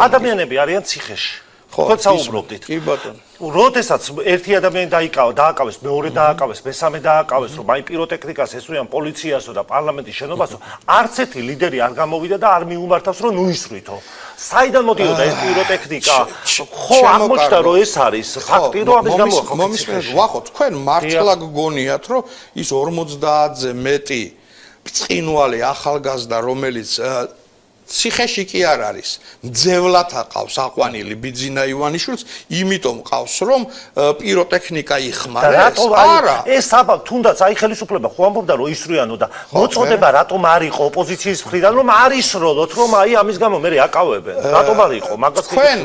ადამიანები არიან ციხეში. ხო, საუბრობდით. კი ბატონო. როდესაც ერთი ადამიანი დააკავეს, მეორე დააკავეს, მესამე დააკავეს, რომ აი პიროტექნიკას ესვრიან პოლიციასო და პარლამენტის შენობასო, არც ერთი ლიდერი არ გამოვიდა და არ მიუმართავს, რომ ნუისვრითო. საიდან მოდიოდა ეს პიროტექნიკა? ხო, აღმოჩნდა, რომ ეს არის ფაქტი, რომ ამის გამო მომისმენთ, ვახო, თქვენ მართლა გგონიათ, რომ ის 50-ზე მეტი ბრწყინვალე ახალგაზრდა, რომელიც ციხეში კი არ არის. მძევლად აყავს აყვანილი ბიძინა ივანიშვილს, იმიტომ ყავს რომ პიროტექნიკა იხმარეს. არა, ეს თუნდაც აი ხელისუფლება ხო ამბობდა რომ ისრიანო და მოწოდება რატომ არ იყო ოპოზიციის მხრიდან რომ არ ისროლოთ რომ აი ამის გამო მე აკავებენ. რატომ არ იყო? მაგას თქვენ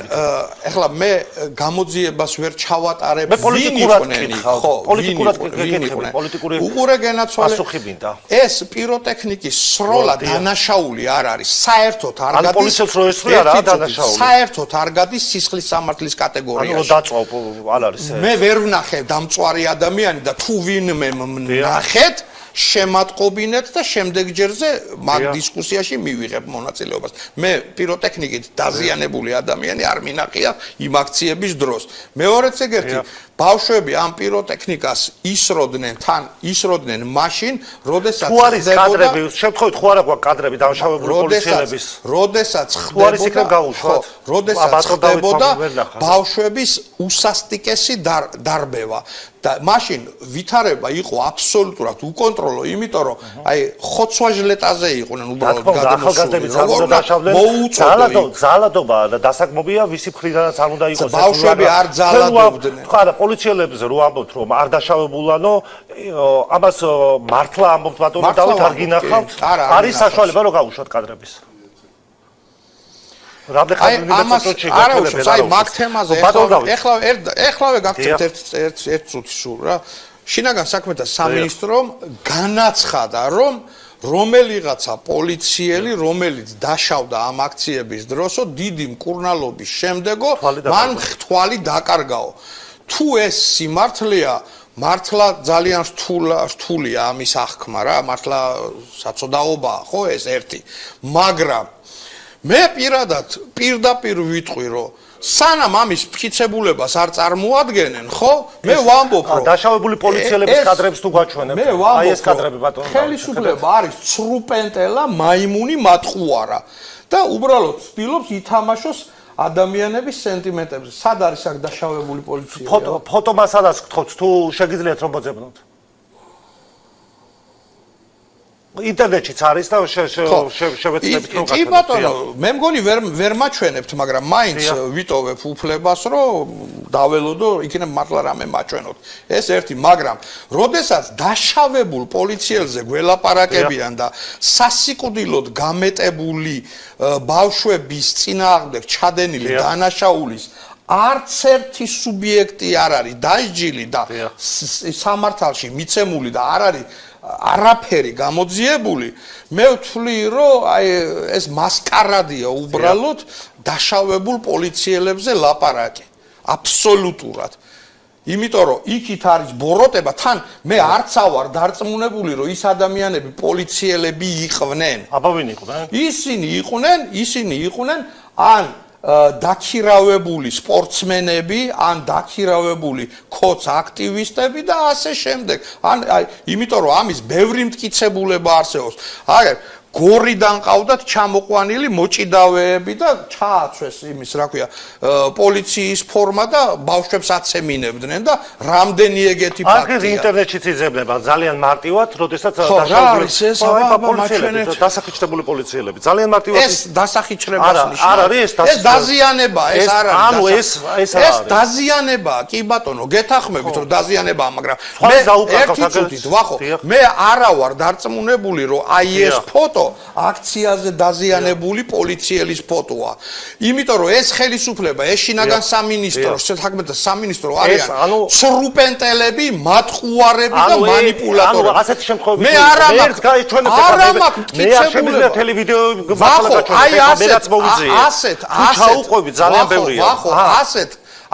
ეხლა მე გამოძიებას ვერ ჩავატარებ. მე პოლიტიკურად გითხავ. პოლიტიკურად გეკითხები, პოლიტიკური უყურე გენაცვალე. პასუხი მინდა. ეს პიროტექნიკის სროლა დანაშაული არ არის. საერთოდ არ გადის პოლიციას რო ესვრია რა დანაშაული. საერთოდ არ გადის სისხლის სამართლის კატეგორიაში. ანუ დაწვავ არ არის ეს. მე ვერ ვნახე დამწვარი ადამიანი და თუ ვინმე ვნახეთ შემატყობინეთ და შემდეგ ჯერზე მაგ დისკუსიაში მივიღებ მონაწილეობას. მე პიროტექნიკით დაზიანებული ადამიანი არ მინახია იმ აქციების დროს. მეორეც ეგერთი ბავშვები ამ პიროტექნიკას ისროდნენ მაშინ, როდესაც ხდებოდა შემთხვევით ხო არა გვაქვს კადრები დამშავებული პოლიციელების. როდესაც ხდებოდა ბავშვების უსასტიკესი დარბევა. და მაშინ ვითარება იყო აბსოლუტურად უკონტროლო, იმიტომ რომ აი ხოცვაჟლეტაზე იყვნენ უბრალოდ გადამოსული. ზალადობა და დასაგმობია ვისი მხრიდანაც არ უნდა იყოს. ბავშვები არ ზალადობდნენ. ხო არა, პოლიციელებზე რო ამბობთ რომ არ დაშავებულანო, ამას მართლა ამბობთ ბატონო დავით არ გინახავთ. არის საშუალება რომ გავუშვათ კადრების. არა უშავს, აი მაგ თემაზე ეხლავე გაგცემთ ერთ წუთი სულ რა. შინაგან საქმეთა სამინისტრომ განაცხადა, რომ რომელიღაცა პოლიციელი, რომელიც დაშავდა ამ აქციების დროსო, დიდი მკურნალობის შემდეგო, მან თვალი დაკარგაო. თუ ეს სიმართლეა, მართლა ძალიან რთულია ამის აღქმა რა, მართლა საწოდაობაა, ხო ეს ერთი. მაგრამ მე პირდაპირ ვიტყვი რომ სანამ ამის მტკიცებულებას არ წარმოადგენენ, ხო? მე ვამბობ რომ დაშავებული პოლიციელების კადრებს თუ გაჩვენებთ, აი ეს კადრები ბატონო. ხელისუფლება არის ცრუპენტელა, მაიმუნი, მატყუარა და უბრალოდ ცდილობს ითამაშოს ადამიანების სენტიმენტებზე. სად არის აქ დაშავებული პოლიციელი? ფოტო მასალას გთხოვთ თუ შეგიძლიათ რომ მოძებნოთ. ინტერნეტშიც არის და შევეცდებით რომ კი ბატონო, მე მგონი ვერ მაჩვენებთ, მაგრამ მაინც ვიტოვებ უფლებას, რომ დაველოდო, იქნებ მართლა რამე მაჩვენოთ. ეს ერთი, მაგრამ როდესაც დაშავებულ პოლიციელზე გველაპარაკებიან და სასიკვდილოდ გამეტებული ბავშვების წინააღმდეგ ჩადენილი დანაშაულის არც ერთი სუბიექტი არ არის დაიჯილი და სამართალში მიცემული და არ არის არაფერი გამოძიებული, მე ვთვლი, რომ აი ეს მასკარადია უბრალოდ დაშავებულ პოლიციელებზე ლაპარაკი. აბსოლუტურად. იმიტომ რომ იქით არის ბოროტება, თან მე არც ავარ დარწმუნებული, რომ ის ადამიანები პოლიციელები იყვნენ. აბა ვინ იყვნენ? ისინი იყვნენ ან დაქირავებული სპორტსმენები, ან დაქირავებული ქოც აქტივისტები და ასე შემდეგ. იმიტომ რომ ამის ბევრი მტკიცებულება არსებობს. აგერ გორიდან ყავდათ ჩამოყვანილი მოჭიდავეები და ჩააცვეს იმის, რა ქვია, პოლიციის ფორმა და ბავშვებს აცემინებდნენ და რამდენი ეგეთი ფაქტია. აქ ინტერნეტშიც იზრდება ძალიან მარტივად, როდესაც დასახიჩრებული პოლიციელები. ძალიან მარტივად ეს დასახიჩრებას ნიშნავს. არ არის ეს დაზიანებაა, ეს არ არის. ანუ ეს დაზიანებაა, კი ბატონო, გეთახმებით რომ დაზიანებაა, მაგრამ მე ერთი წუთით ვახო, მე არა ვარ დარწმუნებული, რომ აი ეს ფოტო აქციაზე დაზიანებული პოლიციელის ფოტოა. იმიტომ რომ ეს ხელისუფლება, ეს შინაგან სამინისტრო, საქმეთა სამინისტრო არიან ცრუპენტელები, მატყუარები და მანიპულატორები. ანუ ასეთი შემთხვევები მე არა შეგვიძლია თელი ვიდეო მასალა გაჩვენოთ. ასეთ ძალიან ბევრია.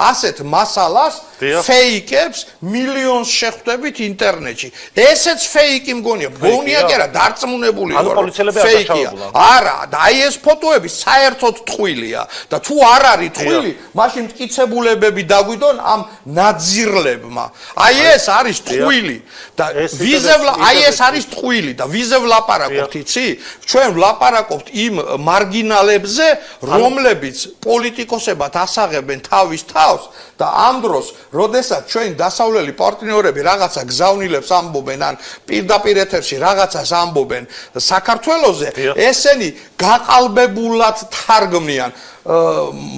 ასეთ მასალას ფეიკებს მილიონს შეხვდებით ინტერნეტში. ესეც ფეიკი მგონია. მგონია კი არა, დარწმუნებული ანუ პოლიციელები არ დაშავებულა. არა, და აი ეს ფოტოები საერთოდ ტყუილია და თუ არ არის ტყუილი, მაშინ მტკიცებულებები დაგვიდონ ამ ნაძირლებმა. აი ეს არის ტყუილი და აი ეს არის ტყუილი და ვიზე ვლაპარაკობთ, იცი? ჩვენ ვლაპარაკობთ იმ მარგინალებზე, რომლებიც პოლიტიკოსებად ასაღებენ თავის თავს და ამ დროს, როდესაც ჩვენ დასავლელი პარტნიორები რაღაცა გზავნილებს ამბობენ ან პირდაპირ ეთერში რაღაცას ამბობენ საქართველოზე, ესენი გაყალბებულად თარგმნიან.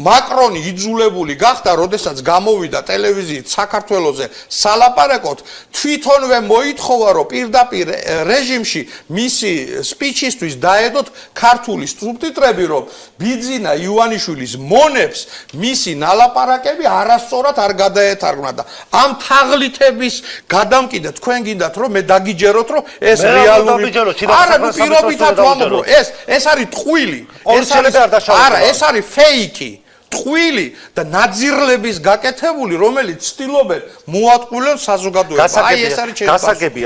მაკრონი იძულებული გახდა, როდესაც გამოვიდა ტელევიზიით საქართველოზე სალაპარაკოთ, თვითონვე მოითხოვა, რომ პირდაპირ რეჟიმში მისი სპიჩისთვის დაედოთ ქართული სუბტიტრები, რომ ბიძინა ივანიშვილის მონებს მისი ნალაპარაკები არასწორად არ გადაეთარგმნა და ამ თაღლითების გადამკიდე თქვენ გინდათ, რომ მე დაგიჯეროთ, რომ ეს რეალური არა, ნუ პირობითად ვამბობ, რომ ეს არის ტყუილი. არა, ეს არის ფეიკი, ტყუილი და ნაძირლების გაკეთებული, რომელიც ცდილობენ მოატყუილონ საზოგადოება. აი ეს არის ჩემი